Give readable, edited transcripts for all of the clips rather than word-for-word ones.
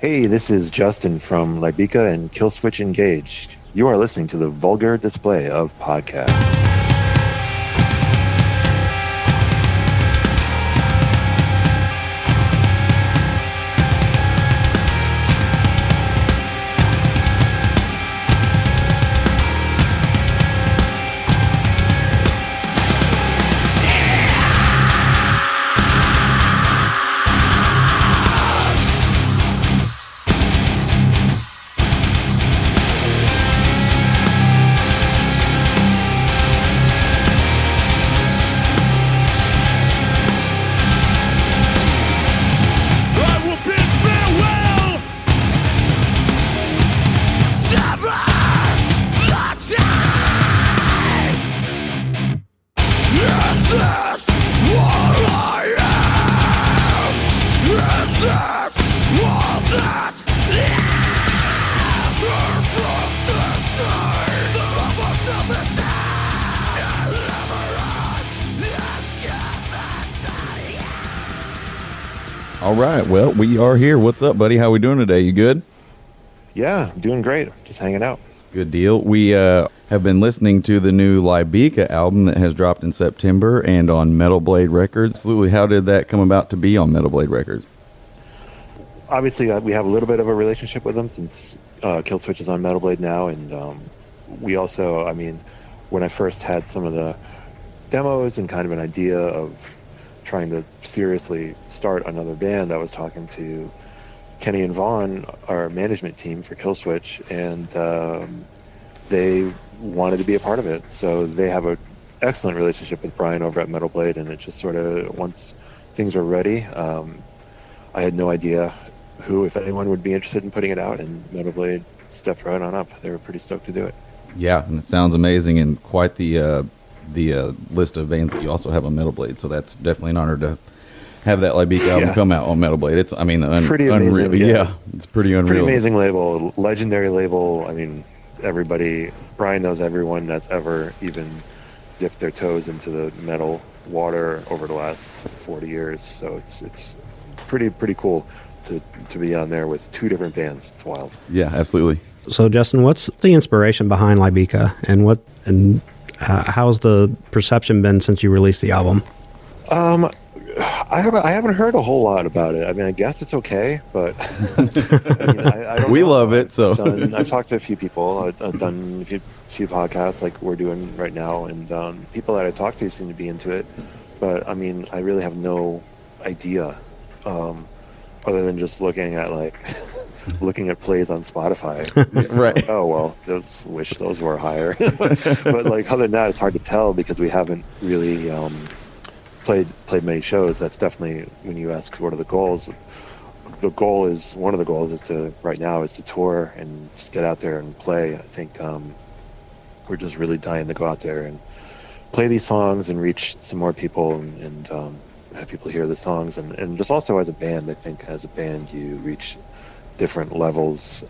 Hey, this is Justin from Lybica and Killswitch Engaged. You are listening to the Vulgar display of podcasts. All right, well, we are here. What's up, buddy? How we doing today? You good? Yeah, doing great. Just hanging out. Good deal. We have been listening to the new Lybica album that has dropped in September and on Metal Blade Records. Absolutely. How did that come about to be on Metal Blade Records? Obviously, we have a little bit of a relationship with them since Killswitch is on Metal Blade now, and we also, when I first had some of the demos and kind of an idea of trying to seriously start another band, I was talking to Kenny and Vaughn, our management team for Killswitch, and they wanted to be a part of it. So they have an excellent relationship with Brian over at Metal Blade, and it just sort of, once things were ready, I had no idea who, if anyone, would be interested in putting it out, and Metal Blade stepped right on up. They were pretty stoked to do it. Yeah, and it sounds amazing, and quite the list of bands that you also have on Metal Blade. So that's definitely an honor to have that Lybica album come out on Metal Blade. It's, pretty unreal. Amazing, Yeah, it's pretty unreal. Pretty amazing label, legendary label. Everybody, Brian knows everyone that's ever even dipped their toes into the metal water over the last 40 years. So it's pretty cool to be on there with two different bands. It's wild. Yeah, absolutely. So, Justin, what's the inspiration behind Lybica, and how's the perception been since you released the album? I haven't heard a whole lot about it. I guess it's okay, but I don't we know. love it. So I've talked to a few people. I've done a few podcasts like we're doing right now, and people that I talk to seem to be into it. But I really have no idea, other than just looking at looking at plays on Spotify. Right. Like, oh well, wish those were higher. But other than that, it's hard to tell because we haven't really played many shows. That's definitely, when you ask what are the goals, one of the goals is to tour and just get out there and play. I think we're just really dying to go out there and play these songs and reach some more people and have people hear the songs, and just also as a band, I think as a band you reach different levels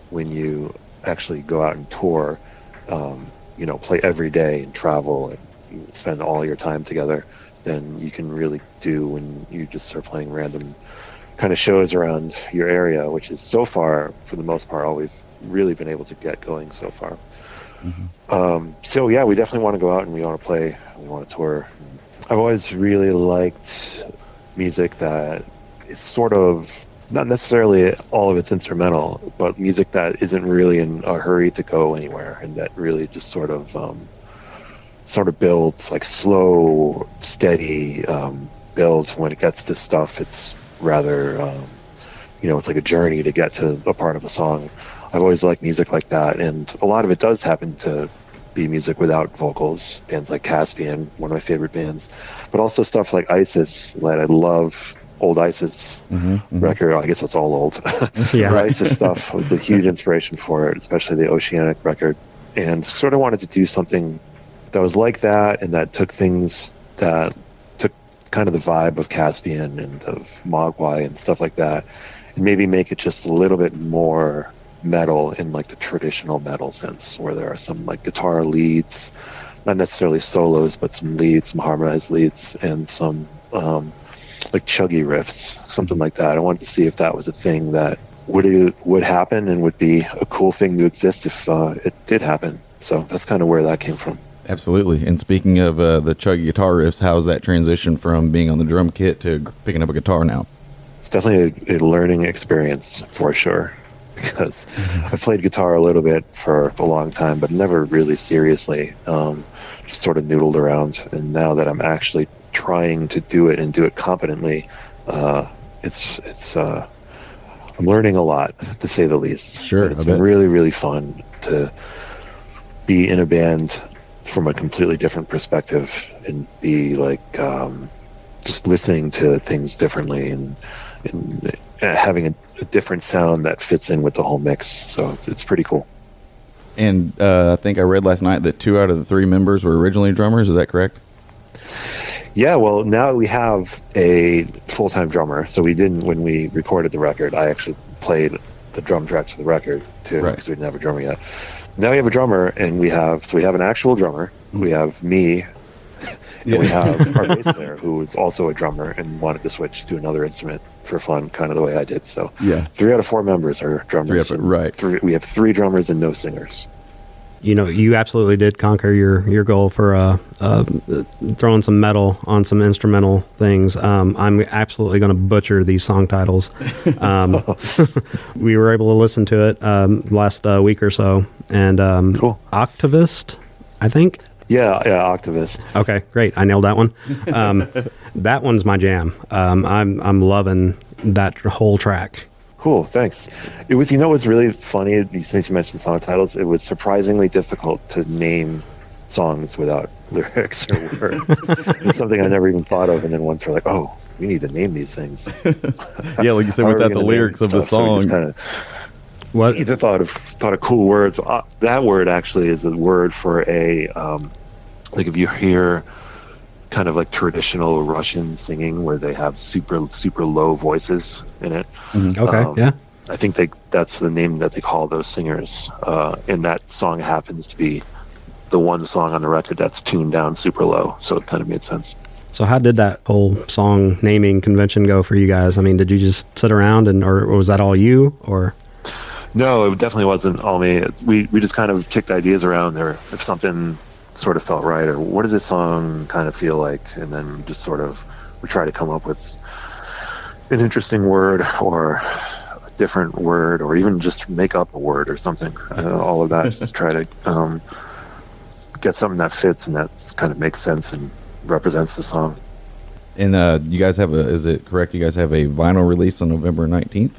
when you actually go out and tour, play every day and travel and spend all your time together than you can really do when you just start playing random kind of shows around your area, which is so far, for the most part, all we've really been able to get going so far. Mm-hmm. So yeah, we definitely want to go out and we want to play, we want to tour. I've always really liked music that is sort of, not necessarily all of it's instrumental, but music that isn't really in a hurry to go anywhere, and that really just sort of builds, like slow, steady builds. When it gets to stuff, it's rather, it's like a journey to get to a part of a song. I've always liked music like that, and a lot of it does happen to be music without vocals. Bands like Caspian, one of my favorite bands, but also stuff like ISIS, that I love. Old ISIS record, I guess it's all old. Yeah. ISIS stuff was a huge inspiration for it, especially the Oceanic record, and sort of wanted to do something that was like that, and that took things that took kind of the vibe of Caspian and of Mogwai and stuff like that, and maybe make it just a little bit more metal in like the traditional metal sense, where there are some like guitar leads, not necessarily solos, but some leads, some harmonized leads, and some like chuggy riffs, something like that. I wanted to see if that was a thing that would happen and would be a cool thing to exist if it did happen. So that's kind of where that came from. Absolutely. And speaking of the chuggy guitar riffs, how's that transition from being on the drum kit to picking up a guitar now? It's definitely a learning experience for sure, because I played guitar a little bit for a long time, but never really seriously. Just sort of noodled around. And now that I'm actually trying to do it and do it competently, it's I'm learning a lot, to say the least. Sure. But it's been really, really fun to be in a band from a completely different perspective and be like just listening to things differently and having a different sound that fits in with the whole mix. So it's pretty cool. And I think I read last night that 2 out of the 3 members were originally drummers. Is that correct? Yeah, well, now we have a full-time drummer. So we didn't, when we recorded the record, I actually played the drum tracks for the record too, because we didn't have a drummer yet. Now we have a drummer, and we have an actual drummer. We have me, and we have our bass player, who is also a drummer and wanted to switch to another instrument for fun, kind of the way I did. So 3 out of 4 members are drummers. We have 3 drummers and no singers. You know, you absolutely did conquer your goal for throwing some metal on some instrumental things. I'm absolutely going to butcher these song titles. We were able to listen to it last week or so, and cool. Octavist, I think. Yeah, Octavist. Okay, great. I nailed that one. That one's my jam. I'm loving that whole track. Cool, thanks. It was, what's really funny, since you mentioned song titles, it was surprisingly difficult to name songs without lyrics or words. It's something I never even thought of, and then once we're like, oh, we need to name these things. Yeah, like you said, without the lyrics of the song. So what? Either thought of cool words. That word actually is a word for a, like if you hear kind of like traditional Russian singing where they have super, super low voices in it. Mm-hmm. Okay, yeah. I think that's the name that they call those singers. And that song happens to be the one song on the record that's tuned down super low. So it kind of made sense. So how did that whole song naming convention go for you guys? I mean, did you just sit around or was that all you, or? No, it definitely wasn't all me. We just kind of kicked ideas around, or if something sort of felt right, or what does this song kind of feel like, and then just sort of we try to come up with an interesting word or a different word, or even just make up a word or something. All of that, just try to get something that fits and that kind of makes sense and represents the song. And you guys have is it correct, you guys have a vinyl release on November 19th?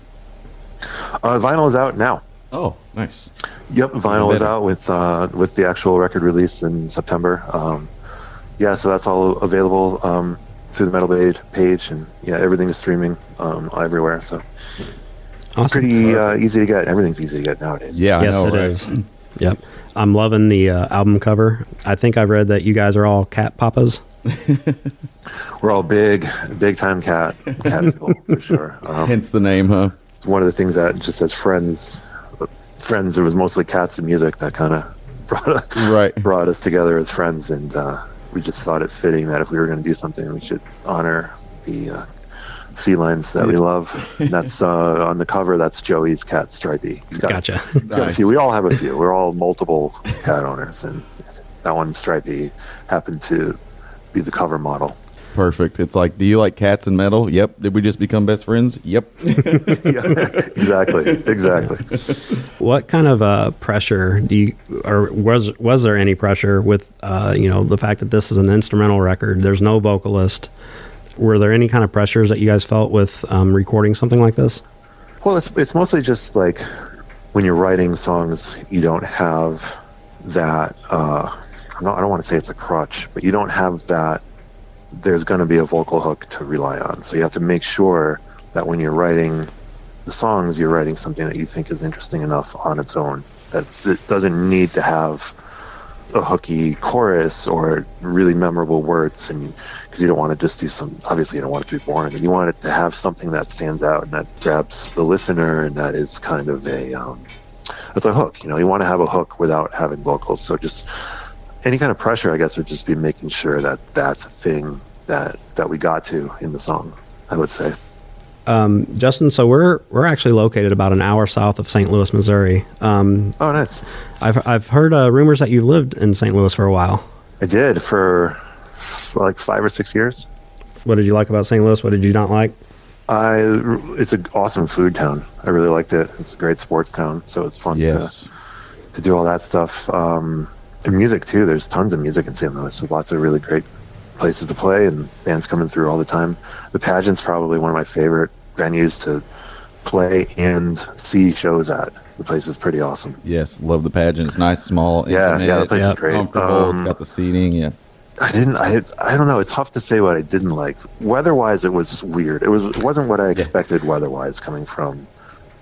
Vinyl is out now. Oh, nice. Yep, vinyl is out with the actual record release in September. So that's all available through the Metal Blade page, and everything is streaming everywhere. So awesome. Pretty easy to get. Everything's easy to get nowadays. Yeah, yes, I know, it is. Yep, I'm loving the album cover. I think I've read that you guys are all cat papas. We're all big time cat people for sure. Hence the name, huh? It's one of the things that just says friends. It was mostly cats and music that kind of brought us together as friends, and we just thought it fitting that if we were going to do something, we should honor the felines that we love. And that's on the cover. That's Joey's cat, Stripey. Gotcha. He's got a few. We all have a few. We're all multiple cat owners, and that one, Stripey, happened to be the cover model. Perfect. It's like, do you like cats and metal? Yep. Did we just become best friends? Yep. Exactly. What kind of pressure do you, or was there any pressure with the fact that this is an instrumental record? There's no vocalist. Were there any kind of pressures that you guys felt with recording something like this? Well, it's mostly just like when you're writing songs, you don't have that. I don't want to say it's a crutch, but you don't have that. There's going to be a vocal hook to rely on. So you have to make sure that when you're writing the songs, you're writing something that you think is interesting enough on its own, that it doesn't need to have a hooky chorus or really memorable words, and because you don't want to just do obviously you don't want it to be boring, and you want it to have something that stands out and that grabs the listener, and that is kind of it's a hook. You want to have a hook without having vocals. So just any kind of pressure, I guess, would just be making sure that that's a thing that we got to in the song. I would say. Justin, so we're actually located about an hour south of St. Louis, Missouri. Oh, nice. I've heard rumors that you've lived in St. Louis for a while. I did for like 5 or 6 years. What did you like about St. Louis? What did you not like? It's an awesome food town. I really liked it. It's a great sports town, so it's fun to do all that stuff. And music too. There's tons of music in St. Louis. There's lots of really great places to play and bands coming through all the time. The Pageant's probably one of my favorite venues to play and see shows at. The place is pretty awesome. Yes, love the Pageant. It's nice, small, yeah, intimate, the place is great. Comfortable. It's got the seating. Yeah. I don't know. It's tough to say what I didn't like. Weather-wise, it was weird. It wasn't what I expected weather-wise coming from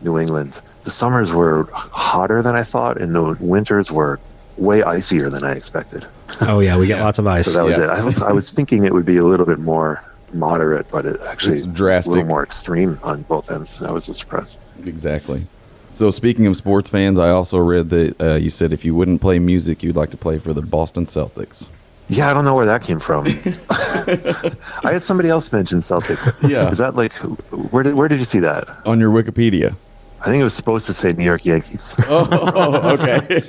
New England. The summers were hotter than I thought, and the winters were way icier than I expected. Oh yeah, we get lots of ice. So that was it. I was thinking it would be a little bit more moderate, but it actually It's drastic. a little more extreme on both ends. I was surprised. Exactly. So speaking of sports fans, I also read that you said if you wouldn't play music, you'd like to play for the Boston Celtics. Yeah, I don't know where that came from. I had somebody else mention Celtics. Yeah. Is that like, where did you see that? On your Wikipedia. I think it was supposed to say New York Yankees. Oh, okay.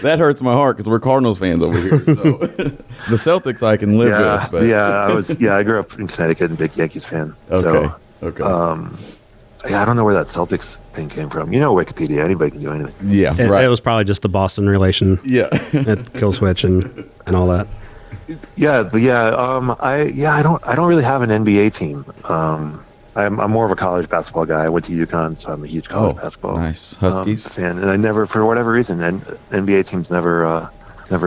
That hurts my heart because we're Cardinals fans over here. So the Celtics I can live with. But. I grew up in Connecticut and big Yankees fan. Okay. I don't know where that Celtics thing came from. You know, Wikipedia, anybody can do anything. Yeah, right. It was probably just the Boston relation. Yeah. At Killswitch and all that. I don't really have an NBA team. I'm more of a college basketball guy. I went to UConn, so I'm a huge college basketball nice Huskies fan. And I never, for whatever reason, NBA teams never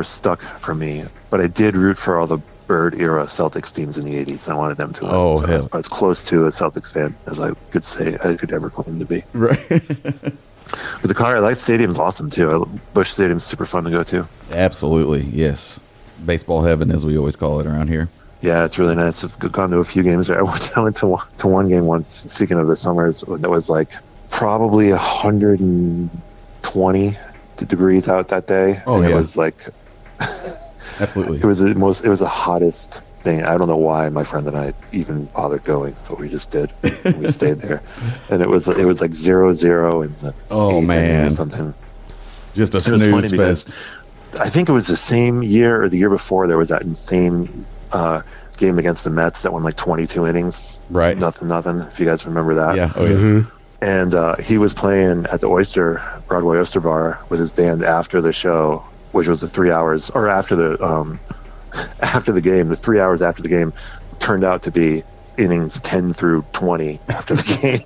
stuck for me. But I did root for all the Bird era Celtics teams in the '80s. I wanted them to win. Oh, so hell. I was close to a Celtics fan as I could say I could ever claim to be. Right. But the Colorado Light Stadium's awesome too. Busch Stadium's super fun to go to. Absolutely, yes. Baseball heaven, as we always call it around here. Yeah, it's really nice. I've gone to a few games there. I went to one game once. Speaking of the summers, that was like probably 120 degrees out that day. Oh, and yeah. It was like Absolutely. it was the hottest thing. I don't know why my friend and I even bothered going, but we just did. We stayed there, and it was like 0-0 in the Oh, eighth inning man. or something. Just a It was funny snooze because fest. I think it was the same year or the year before there was that insane game against the Mets that won like 22 innings. Right. Nothing. If you guys remember that. Yeah. Oh, yeah. Mm-hmm. And he was playing at the Broadway Oyster Bar with his band after the show, which was the 3 hours, or after the game. The 3 hours after the game turned out to be innings 10 through 20 after the game.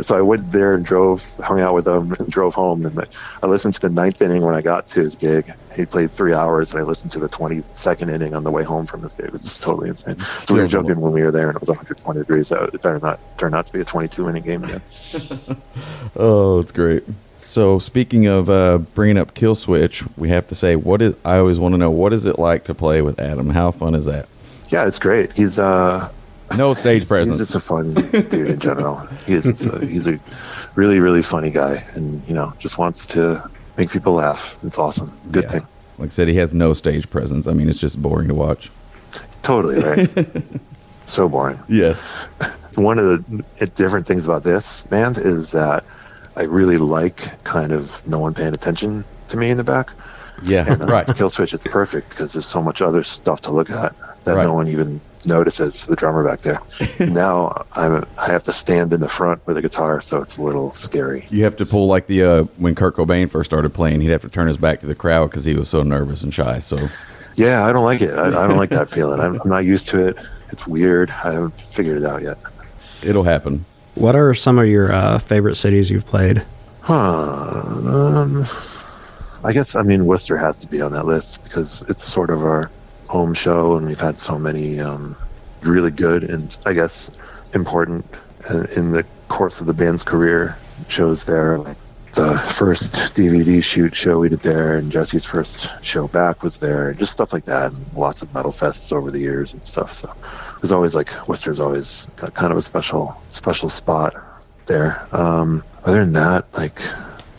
So I went there and hung out with them and drove home. And I listened to the ninth inning when I got to his gig. He played 3 hours, and I listened to the 22nd inning on the way home from his gig. It was just totally insane. So we were joking when we were there, and it was 120 degrees out. It better not turn out to be a 22-inning game again. Oh, it's great. So speaking of bringing up Killswitch, we have to say, I always want to know, what is it like to play with Adam? How fun is that? Yeah, it's great. He's No stage presence. He's just a fun dude in general. He's a really, really funny guy, and just wants to make people laugh. It's awesome. Good thing. Like I said, he has no stage presence. I mean, it's just boring to watch. Totally right. So boring. Yes. One of the different things about this band is that I really like kind of no one paying attention to me in the back. Yeah. And Right. Killswitch, it's perfect because there's so much other stuff to look at that Right. no one even notices. The drummer back there. Now I have to stand in the front with a guitar, so it's a little scary. You have to pull like the when Kurt Cobain first started playing, he'd have to turn his back to the crowd because he was so nervous and shy. So Yeah, I don't like it. I don't like that feeling. I'm not used to it. It's weird. I haven't figured it out yet. it'll happen. What are some of your favorite cities you've played? I guess, Worcester has to be on that list because it's sort of our home show, and we've had so many really good and, I guess, important in the course of the band's career shows there. Like the first DVD show we did there, and Jesse's first show back was there, and just stuff like that, and lots of metal fests over the years and stuff. So there's always Worcester's always got kind of a special spot there. Other than that,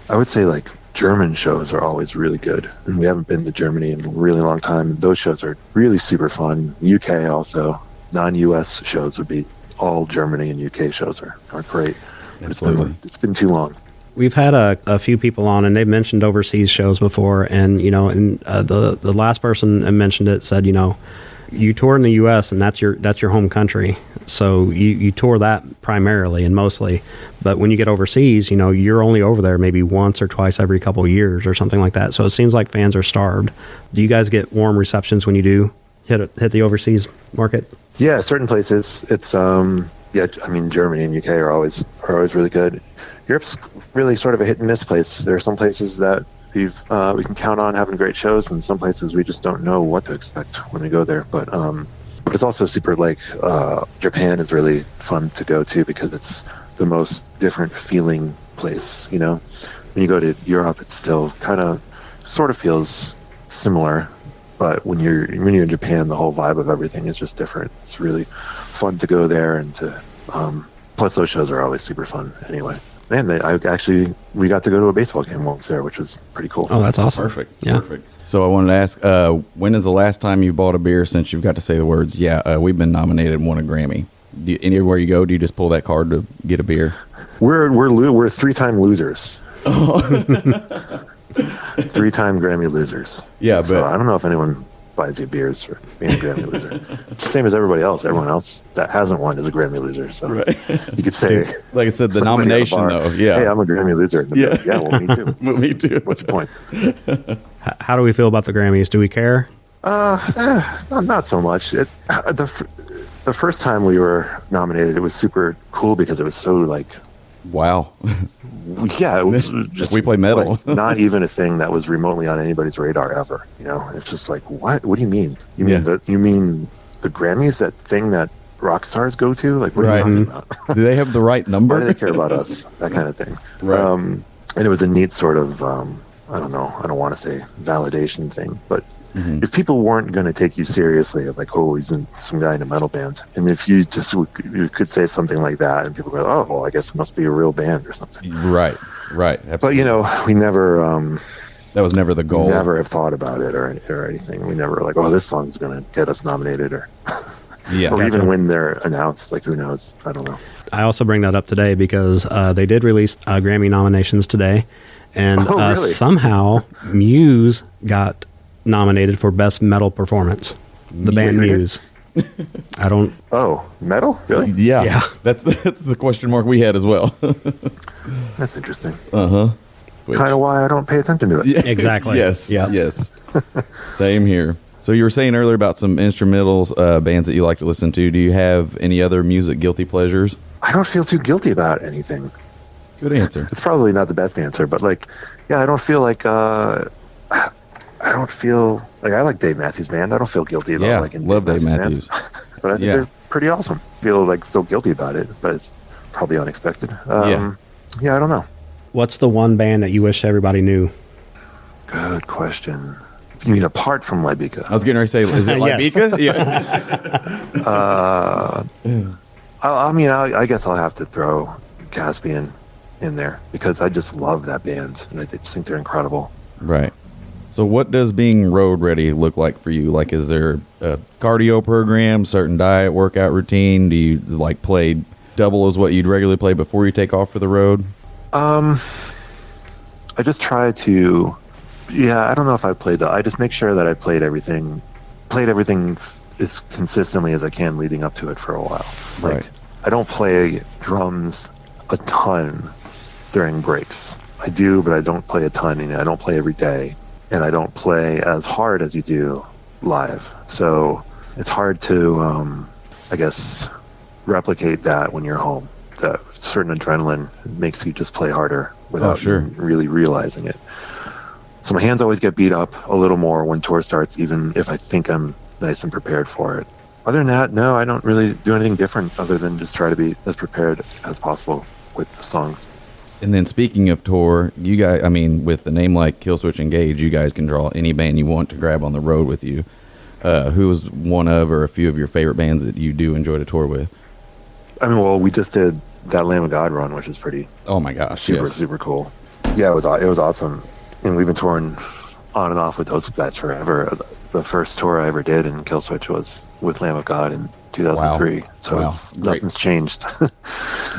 I would say German shows are always really good, and we haven't been to Germany in a really long time. Those shows are really super fun. UK also, non-US shows would be all Germany and UK shows are great. But Absolutely. it's been too long. We've had a few people on, and they've mentioned overseas shows before. And the last person that mentioned it said, you tour in the U.S. and that's your home country, so you tour that primarily and mostly. But when you get overseas, you're only over there maybe once or twice every couple of years or something like that. So it seems like fans are starved. Do you guys get warm receptions when you do hit the overseas market? Yeah, certain places. It's Germany and UK are always really good. Europe's really sort of a hit and miss place. There are some places that we can count on having great shows, and some places we just don't know what to expect when we go there. But it's also super, like, Japan is really fun to go to because it's the most different feeling place. When you go to Europe, it's still kind of sort of feels similar. But when you're in Japan, the whole vibe of everything is just different. It's really fun to go there, and to plus those shows are always super fun anyway. Man, we got to go to a baseball game once there, which was pretty cool. Oh, that's awesome. Perfect. Yeah. Perfect. So I wanted to ask, when is the last time you bought a beer since you've got to say the words, we've been nominated and won a Grammy? Anywhere you go, do you just pull that card to get a beer? We're 3-time losers. 3-time Grammy losers. Yeah, so but I don't know if anyone buys you beers for being a Grammy loser. Same as everybody else. Everyone else that hasn't won is a Grammy loser. So right. You could say, like I said, the somebody at nomination bar, though. Yeah. Hey, I'm a Grammy loser. Yeah, well, me too. Well, me too. What's your point? How do we feel about the Grammys? Do we care? Not so much. The first time we were nominated, it was super cool because it was so, like, wow. Yeah, it was just we play metal. Like, not even a thing that was remotely on anybody's radar ever. It's just like, what? What do you mean? You mean the Grammys, that thing that rock stars go to? Like, what are you talking about? Do they have the right number? Why do they care about us? That kind of thing. Right. And it was a neat sort of, I don't know, I don't want to say validation thing, but if people weren't going to take you seriously, like, oh, he's some guy in a metal band, and if you could say something like that, and people go, oh, well, I guess it must be a real band or something. Right. Absolutely. But we never. That was never the goal. We never have thought about it or anything. We never like, oh, this song's going to get us nominated, or even when they're announced. Like, who knows? I don't know. I also bring that up today because they did release Grammy nominations today, and really? Somehow Muse got nominated for Best Metal Performance. The band Muse. I don't. Oh, metal? Really? Yeah. That's the question mark we had as well. That's interesting. Kind of why I don't pay attention to it. Yeah, exactly. Yes. Yeah. Yes. Same here. So you were saying earlier about some instrumentals, bands that you like to listen to. Do you have any other music guilty pleasures? I don't feel too guilty about anything. Good answer. It's probably not the best answer, but like, yeah, I don't feel like. I don't feel like I like Dave Matthews Band. I don't feel guilty about liking love Dave Matthews. But I think they're pretty awesome. Feel like so guilty about it, but it's probably unexpected. Yeah, I don't know. What's the one band that you wish everybody knew? Good question. You mean apart from Lybica? I was getting ready to say, is it Lybica? I guess I'll have to throw Caspian in there because I just love that band and I just think they're incredible. Right. So what does being road ready look like for you? Like, is there a cardio program, certain diet, workout routine? Do you like play double as what you'd regularly play before you take off for the road? I just try to, I don't know if I played I just make sure that I played everything as consistently as I can leading up to it for a while. Like, right. I don't play drums a ton during breaks. I do, but I don't play a ton, and I don't play every day. And I don't play as hard as you do live. So it's hard to, I guess, replicate that when you're home. That certain adrenaline makes you just play harder without really realizing it. So my hands always get beat up a little more when tour starts, even if I think I'm nice and prepared for it. Other than that, no, I don't really do anything different other than just try to be as prepared as possible with the songs. And then speaking of tour, you guys, with a name like Killswitch and Gage, you guys can draw any band you want to grab on the road with you. Who is one of or a few of your favorite bands that you do enjoy to tour with? We just did that Lamb of God run, which is pretty. Oh my gosh, super cool. Yeah, it was awesome, and we've been touring on and off with those guys forever. The first tour I ever did in Killswitch was with Lamb of God in 2003. So Wow. it's, Great. nothing's changed.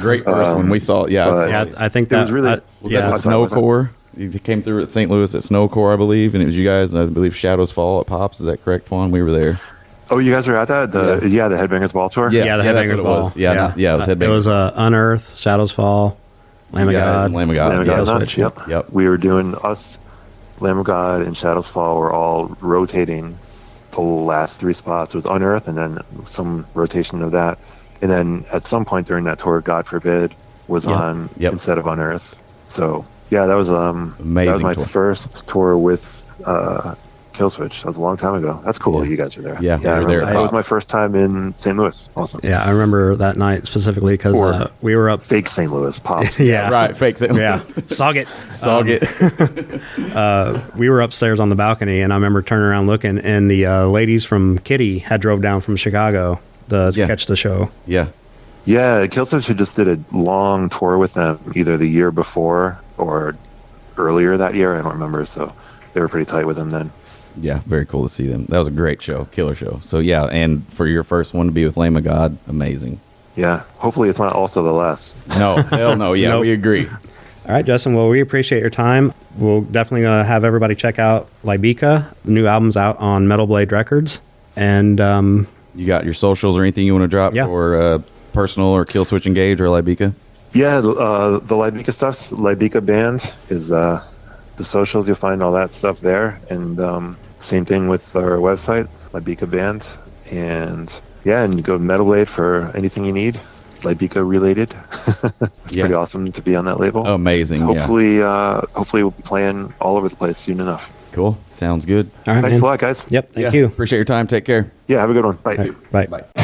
Great first one we saw. Yeah, but- Yeah, I think It that was really- was yeah. that with sorry, what's that? Snowcore? You came through at St. Louis at Snowcore, I believe, and it was you guys. I believe Shadows Fall at Pops. Is that correct, Juan? We were there. Oh, you guys were at that? The Headbangers Ball tour? Yeah. Yeah, the that's Headbangers what it Ball. was. Yeah, it was It Headbangers. was Unearth, Shadows Fall, Lamb of You guys God. and Lamb of God. Lamb of Yeah. God and us, Killswitch, yep. Yep. We were doing us, Lamb of God, and Shadows Fall were all rotating the last 3 spots. It was Unearth and then some rotation of that. And then at some point during that tour, God Forbid was Yep. on Yep. instead of Unearth. So yeah, that was that Amazing was my tour. first tour with Killswitch. That was a long time ago. That's cool. Yeah. You guys were there. Yeah, we were I there remember. at That was my Pops. first time in St. Louis. Awesome. Yeah, I remember that night specifically because Or- we were up. Fake St. Louis Pops. Yeah, Right, fake St. Louis. Yeah, Sog it. Sog it. We were upstairs on the balcony, and I remember turning around looking, and the ladies from Kitty had drove down from Chicago to Yeah. catch the show. Yeah. Yeah, Killswitch just did a long tour with them either the year before or earlier that year. I don't remember. So they were pretty tight with them then. Yeah, very cool to see them. That was a great show, killer show. So yeah, and for your first one to be with Lamb of God, amazing. Yeah. Hopefully it's not also the last. No, hell no. Yeah, Nope. we agree. All right, Justin. Well, we appreciate your time. We'll definitely have everybody check out Lybica. The new album's out on Metal Blade Records, and You got your socials or anything you want to drop Yeah. for personal or Killswitch Engage or Lybica? Yeah, the Lybica stuff's Lybica Band is the socials. You'll find all that stuff there. And same thing with our website, Lybica Band. And yeah, and you go to Metal Blade for anything you need. Lybica related. It's Yeah. pretty awesome to be on that label. Amazing. So Yeah. hopefully we'll be playing all over the place soon enough. Cool. Sounds good. all right, Thanks man. a lot, guys. Yep. Thank Yeah. you. Appreciate your time. Take care. Yeah, have a good one. Bye. All right, bye. Bye.